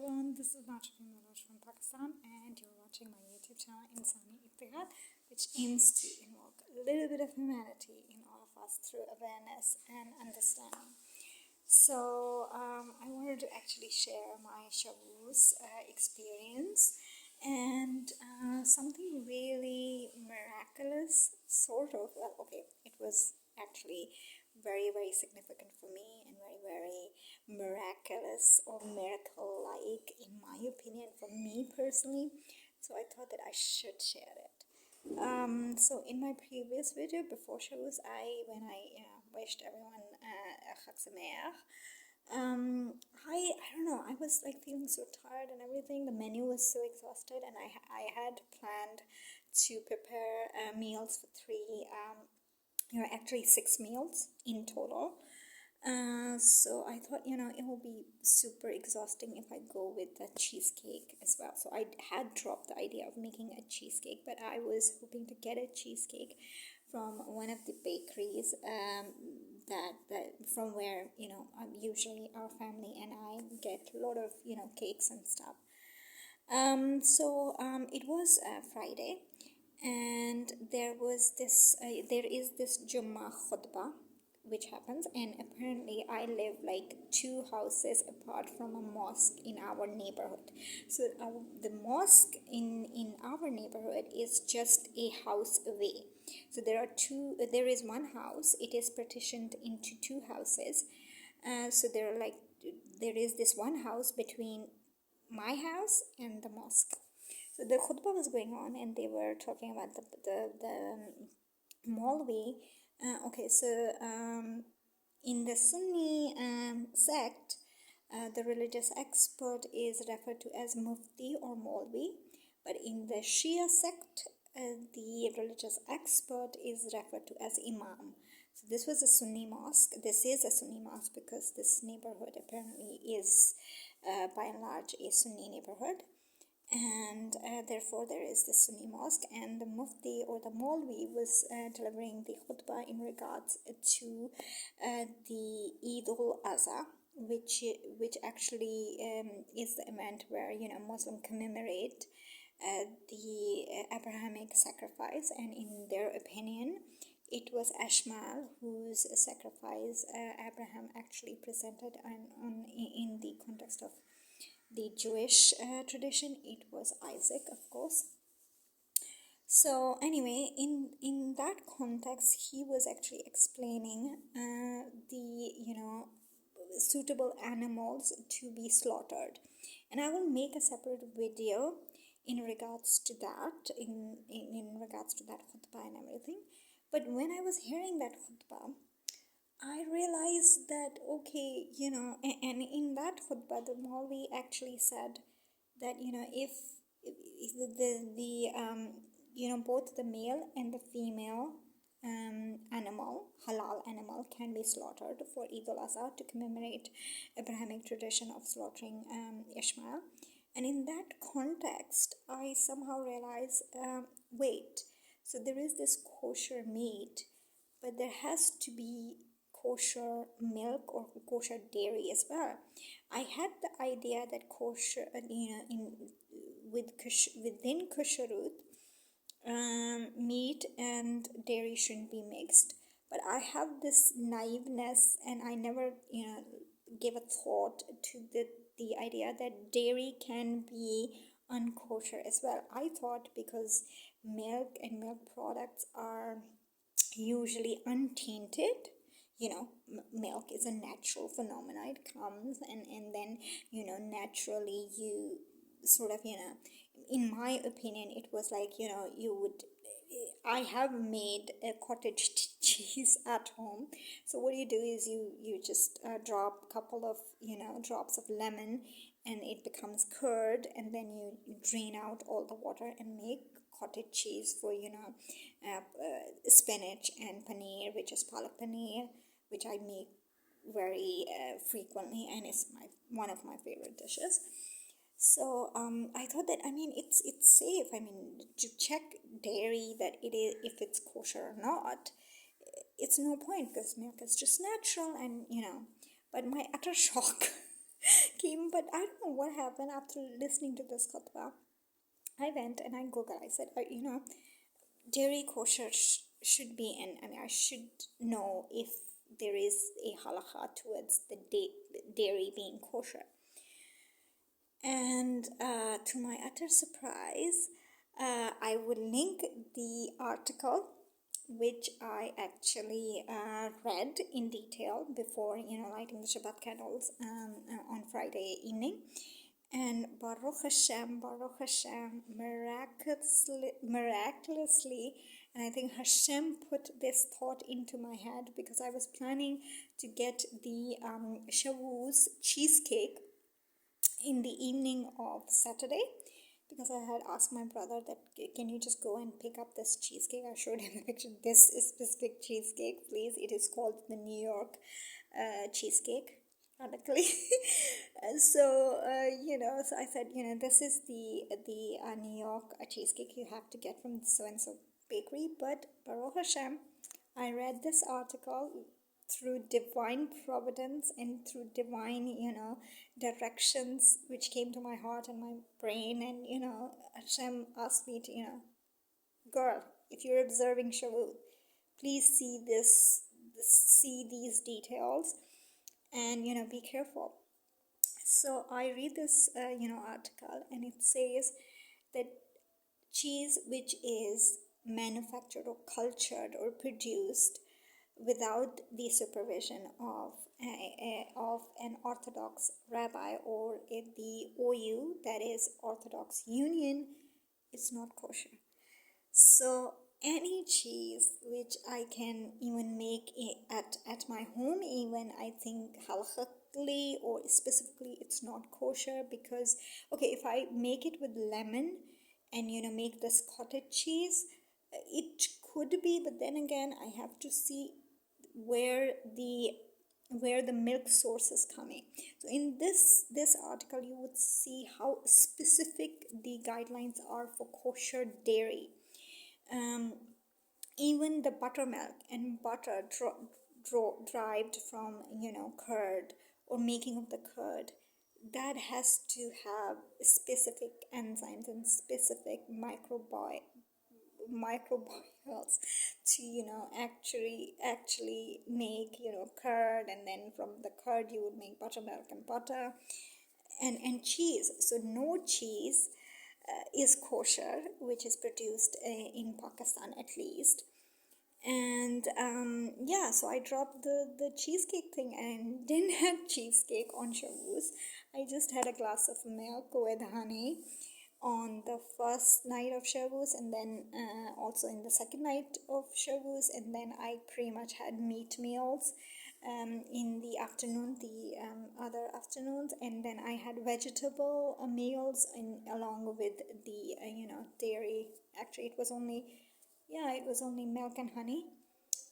everyone, this is Manoj from Pakistan, and you're watching my YouTube channel Insani Ittihad, which aims to invoke a little bit of humanity in all of us through awareness and understanding. So I wanted to actually share my Shavuos experience and something really miraculous, sort of. Well, okay, it was actually very, very significant for me and very, very miraculous or miracle-like, in my opinion, for me personally. So I thought that I should share it. So in my previous video before Shavuos, when I wished everyone Chag Sameach, I don't know, I was like feeling so tired and everything. The menu was so exhausted, and I had planned to prepare meals for three. Actually 6 meals in total. So I thought, it will be super exhausting if I go with the cheesecake as well. So I had dropped the idea of making a cheesecake, but I was hoping to get a cheesecake from one of the bakeries that from where, usually our family and I get a lot of, cakes and stuff. It was Friday, and there is this Jummah khutbah which happens, and apparently I live like 2 houses apart from a mosque in our neighborhood. So the mosque in our neighborhood is just a house away. So there is one house, it is partitioned into 2 houses. So there is this one house between my house and the mosque. So the khutbah was going on, and they were talking about the Maulvi. In the Sunni sect, the religious expert is referred to as Mufti or Maulvi, but in the Shia sect, the religious expert is referred to as Imam. So this was a Sunni mosque. This is a Sunni mosque because this neighborhood apparently is by and large a Sunni neighborhood, and therefore there is the Sunni mosque, and the Mufti or the Maulvi was delivering the khutbah in regards to the Eid al-Adha, which actually is the event where Muslims commemorate the Abrahamic sacrifice, and in their opinion it was Ashmal whose sacrifice Abraham actually presented in the context of the Jewish tradition. It was Isaac, of course. So anyway, in that context, he was actually explaining the suitable animals to be slaughtered, and I will make a separate video in regards to that, in regards to that khutbah and everything. But when I was hearing that khutbah, I realized that, okay, and in that khutbah, the Maulvi actually said that, if both the male and the female halal animal can be slaughtered for Eid al-Adha to commemorate Abrahamic tradition of slaughtering Ishmael. And in that context, I somehow realized, wait, so there is this kosher meat, but there has to be kosher milk or kosher dairy as well. I had the idea that kosher, within kashrut, meat and dairy shouldn't be mixed. But I have this naiveness, and I never, gave a thought to the idea that dairy can be unkosher as well. I thought because milk and milk products are usually untainted, milk is a natural phenomenon. It comes and then naturally you sort of in my opinion it was like I have made a cottage cheese at home. So what you do is you just drop a couple of drops of lemon, and it becomes curd, and then you drain out all the water and make cottage cheese for spinach and paneer, which is palak paneer, which I make very frequently, and it's one of my favorite dishes. So I thought that it's safe. To check dairy that it is, if it's kosher or not, it's no point because milk is just natural, and but my utter shock came, but I don't know what happened after listening to this khutbah. I went and I googled. I said, dairy kosher should be, and I mean, I should know if there is a halakha towards the dairy being kosher. And to my utter surprise, I will link the article which I actually read in detail before, lighting the Shabbat candles on Friday evening. And Baruch Hashem, miraculously, and I think Hashem put this thought into my head, because I was planning to get the Shavuos cheesecake in the evening of Saturday, because I had asked my brother that can you just go and pick up this cheesecake. I showed him the picture. This is specific cheesecake, please. It is called the New York cheesecake, ironically. So I said, this is the New York cheesecake you have to get from so and so bakery. But Baruch Hashem, I read this article through divine providence and through divine, directions which came to my heart and my brain. And, Hashem asked me to, girl, if you're observing Shavuot, please see see these details and, be careful. So I read this, article, and it says that cheese which is manufactured or cultured or produced without the supervision of an Orthodox rabbi or the OU, that is Orthodox Union, is not kosher. So any cheese which I can even make at my home, even I think halachically or specifically it's not kosher, because if I make it with lemon and make this cottage cheese, it could be, but then again I have to see where the milk source is coming. So in this article you would see how specific the guidelines are for kosher dairy. Even the buttermilk and butter derived from curd or making of the curd, that has to have specific enzymes and specific microbiomes to actually make curd, and then from the curd you would make buttermilk and butter and cheese. So no cheese is kosher which is produced in Pakistan, at least. And so I dropped the cheesecake thing and didn't have cheesecake on Shavuos. I just had a glass of milk with honey on the first night of Shavuos, and then also in the second night of Shavuos, and then I pretty much had meat meals in the afternoon, the other afternoons, and then I had vegetable meals along with the dairy. Actually, it was only milk and honey,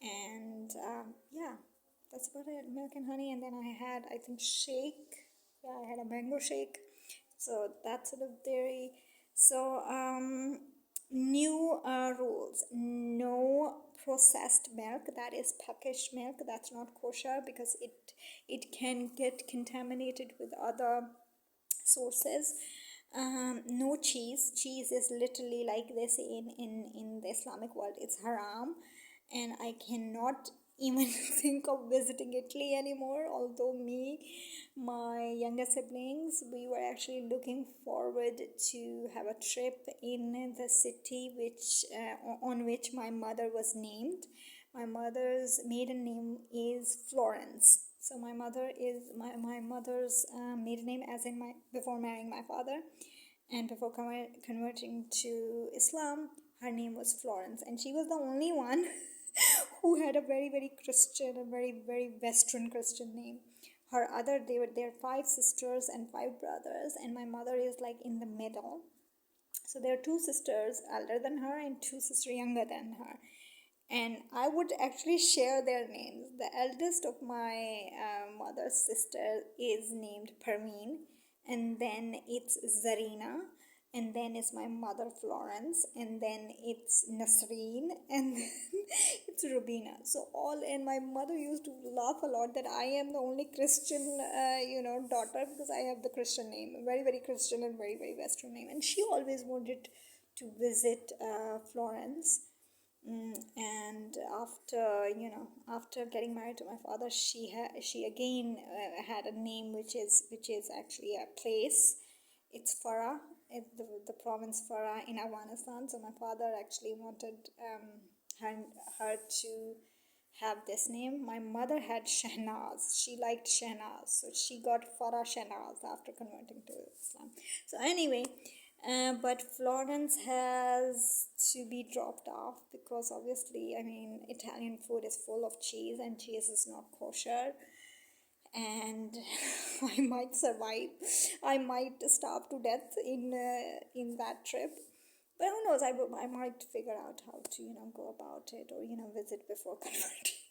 and that's about it. Milk and honey, and then I had, I think, shake. I had a mango shake. So that's sort of dairy. So new rules: no processed milk, that is packaged milk. That's not kosher because it can get contaminated with other sources. No cheese. Cheese is literally, like they say in the Islamic world, it's haram, and I cannot even think of visiting Italy anymore. Although my younger siblings, we were actually looking forward to have a trip in the city on which my mother was named. My mother's maiden name is Florence. So my mother's maiden name, as in before marrying my father and before converting to Islam, her name was Florence, and she was the only one who had a very, very Christian, a very, very Western Christian name. There are 5 sisters and 5 brothers, and my mother is like in the middle. So there are 2 sisters older than her and 2 sisters younger than her. And I would actually share their names. The eldest of my mother's sister is named Parmeen, and then it's Zarina, and then is my mother Florence, and then it's Nasreen, and then it's Rubina. So all, and my mother used to laugh a lot that I am the only Christian, daughter, because I have the Christian name, very, very Christian and very, very Western name. And she always wanted to visit Florence. And after getting married to my father, she again had a name which is actually a place. It's Farah, the province Farah in Afghanistan. So my father actually wanted her to have this name. My mother had Shehnaz. She liked Shehnaz, so she got Farah Shehnaz after converting to Islam. So anyway, but Florence has to be dropped off because obviously, I mean, Italian food is full of cheese and cheese is not kosher. And I might survive. I might starve to death in that trip. But who knows? I might figure out how to go about it, or visit before converting.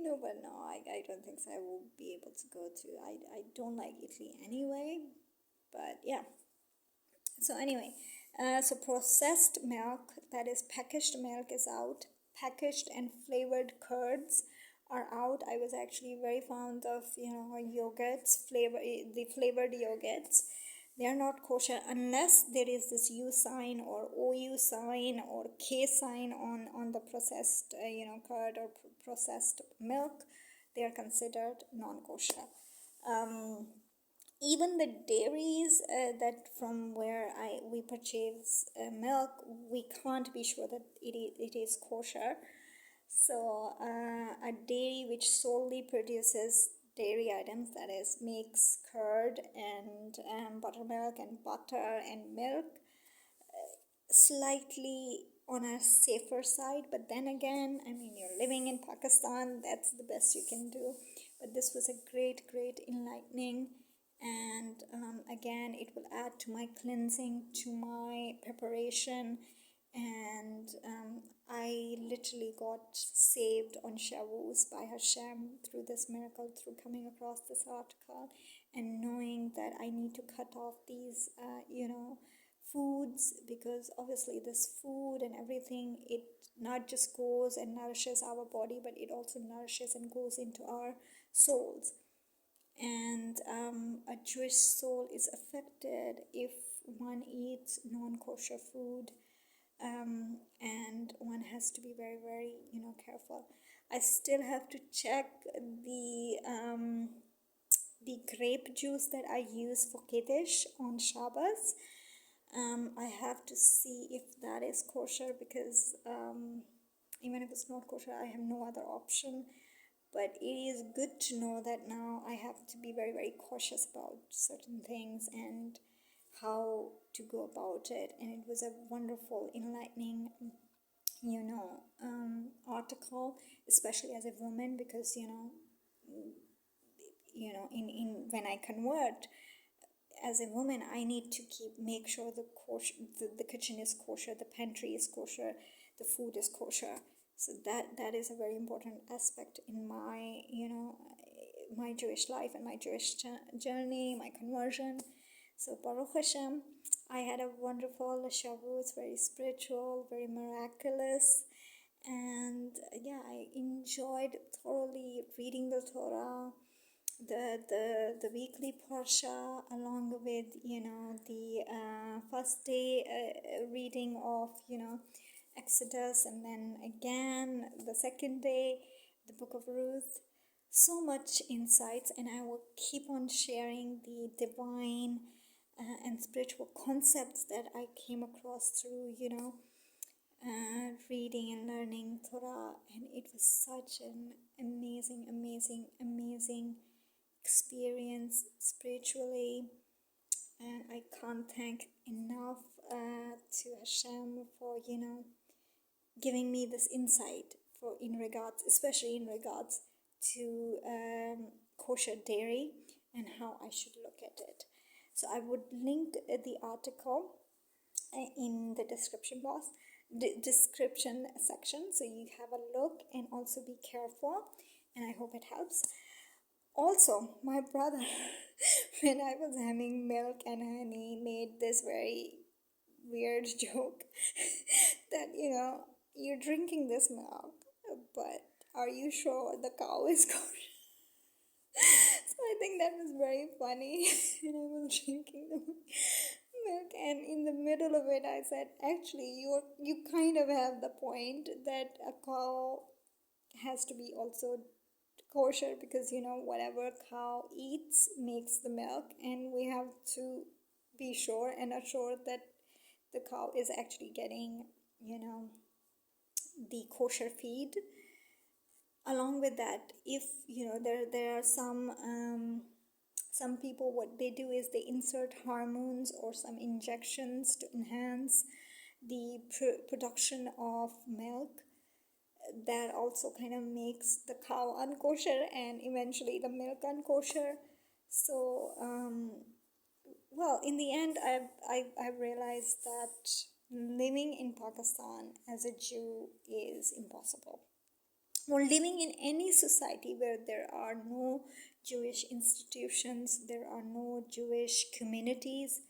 No, but no, I don't think so. I will be able to go to. I don't like Italy anyway. But yeah. So anyway, so processed milk, that is packaged milk, is out. Packaged and flavored curds are out. I was actually very fond of yogurts, the flavored yogurts. They are not kosher unless there is this U sign or OU sign or K sign on the processed curd or processed milk. They are considered non-kosher. Even the dairies that from where we purchase milk, we can't be sure that it is kosher. So a dairy which solely produces dairy items, that is makes curd and buttermilk and butter and milk, slightly on a safer side. But then again, I mean, you're living in Pakistan, that's the best you can do. But this was a great enlightening, and again, it will add to my cleansing, to my preparation. And I literally got saved on Shavuos by Hashem through this miracle, through coming across this article and knowing that I need to cut off these foods, because obviously this food and everything, it not just goes and nourishes our body, but it also nourishes and goes into our souls. And a Jewish soul is affected if one eats non-kosher food, and one has to be very, very careful. I still have to check the grape juice that I use for Kiddush on Shabbos. I have to see if that is kosher, because even if it's not kosher, I have no other option. But it is good to know that now I have to be very, very cautious about certain things and how to go about it. And it was a wonderful, enlightening, article, especially as a woman, because in when I convert as a woman, I need to make sure the kitchen is kosher, the pantry is kosher, the food is kosher. So that is a very important aspect in my my Jewish life and my Jewish journey, my conversion. So Baruch Hashem, I had a wonderful Shavuos, very spiritual, very miraculous, and yeah, I enjoyed thoroughly reading the Torah, the weekly parsha, along with the first day reading of Exodus, and then again the second day the book of Ruth. So much insights, and I will keep on sharing the divine and spiritual concepts that I came across through reading and learning Torah. And it was such an amazing experience spiritually, and I can't thank enough to Hashem for giving me this insight especially in regards to kosher dairy and how I should look at it. So I would link the article in the description section, so you have a look and also be careful, and I hope it helps. Also, my brother, when I was having milk and honey, made this very weird joke that, you're drinking this milk, but are you sure the cow is kosher? So I think that was very funny. And I was drinking the milk, and in the middle of it, I said, actually, you kind of have the point that a cow has to be also kosher, because whatever cow eats makes the milk, and we have to be sure and assured that the cow is actually getting the kosher feed. Along with that, if there are some people, what they do is they insert hormones or some injections to enhance the production of milk. That also kind of makes the cow unkosher and eventually the milk unkosher. So well, in the end, I've realized that living in Pakistan as a Jew is impossible, or living in any society where there are no Jewish institutions, there are no Jewish communities,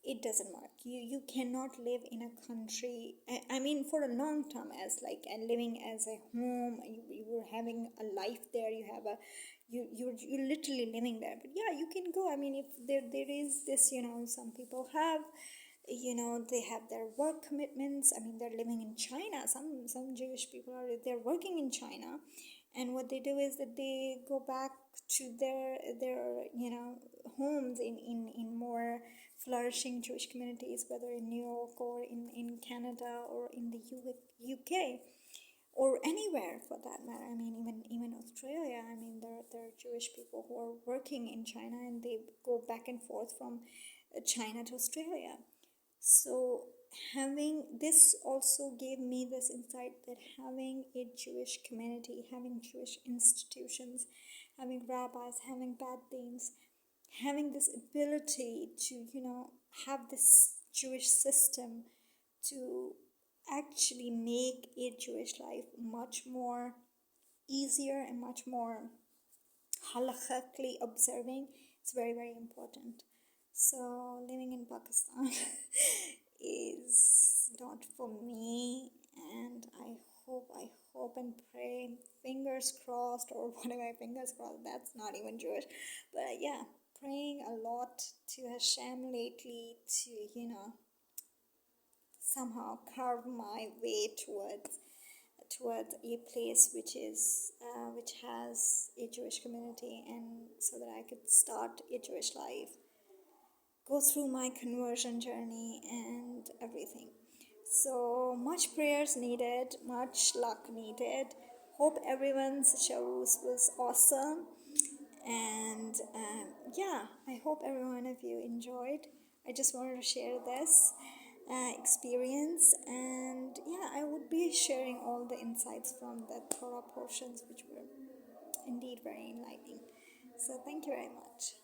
it doesn't work. You cannot live in a country, I mean, for a long term, as like, and living as a home. You're having a life there, you have a you're literally living there. But yeah, you can go. I mean, if there is this, some people have, they have their work commitments. I mean, they're living in China. Some Jewish people they're working in China, and what they do is that they go back to their homes in more flourishing Jewish communities, whether in New York or in Canada or in the UK or anywhere for that matter. I mean, even Australia. I mean, there are Jewish people who are working in China, and they go back and forth from China to Australia. So having this also gave me this insight that having a Jewish community, having Jewish institutions, having rabbis, having bad things, having this ability to have this Jewish system to actually make a Jewish life much more easier and much more halakhically observing, it's very, very important. So living in Pakistan is not for me, and I hope and pray, fingers crossed, or what am I, fingers crossed, that's not even Jewish, but yeah, praying a lot to Hashem lately to somehow carve my way towards a place which has a Jewish community, and so that I could start a Jewish life, go through my conversion journey and everything. So much prayers needed, much luck needed. Hope everyone's Shavuos was awesome, and yeah, I hope every one of you enjoyed. I just wanted to share this experience, and yeah, I would be sharing all the insights from the Torah portions, which were indeed very enlightening. So thank you very much.